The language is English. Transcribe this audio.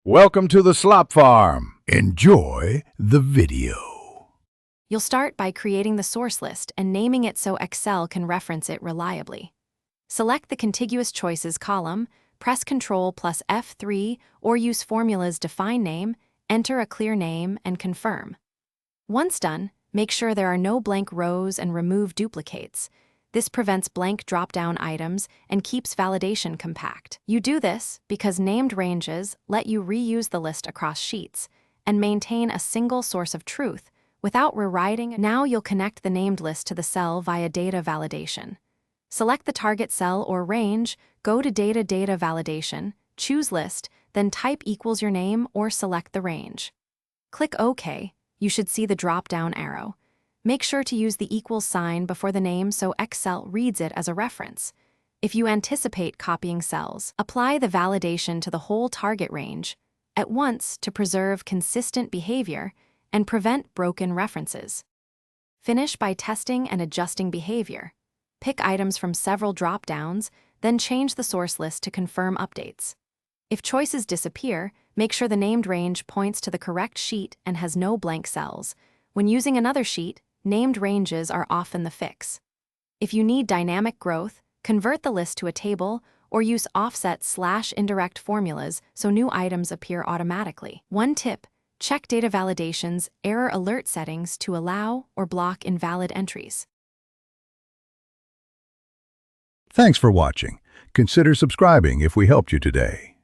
Welcome to the Slop Farm. Enjoy the video. You'll start by creating the source list and naming it so Excel can reference it reliably. Select the Contiguous Choices column, press Ctrl plus F3 or use formulas Define Name, enter a clear name, and confirm. Once done, make sure there are no blank rows and remove duplicates. This prevents blank drop-down items and keeps validation compact. You do this because named ranges let you reuse the list across sheets and maintain a single source of truth without rewriting. Now you'll connect the named list to the cell via data validation. Select the target cell or range, go to Data Validation, choose List, then type equals your name or select the range. Click OK. You should see the drop-down arrow. Make sure to use the equals sign before the name so Excel reads it as a reference. If you anticipate copying cells, apply the validation to the whole target range at once to preserve consistent behavior and prevent broken references. Finish by testing and adjusting behavior. Pick items from several drop-downs, then change the source list to confirm updates. If choices disappear, make sure the named range points to the correct sheet and has no blank cells. When using another sheet, named ranges are often the fix. If you need dynamic growth, convert the list to a table or use offset/indirect formulas so new items appear automatically. One tip: check Data Validation's error alert settings to allow or block invalid entries. Thanks for watching. Consider subscribing if we helped you today.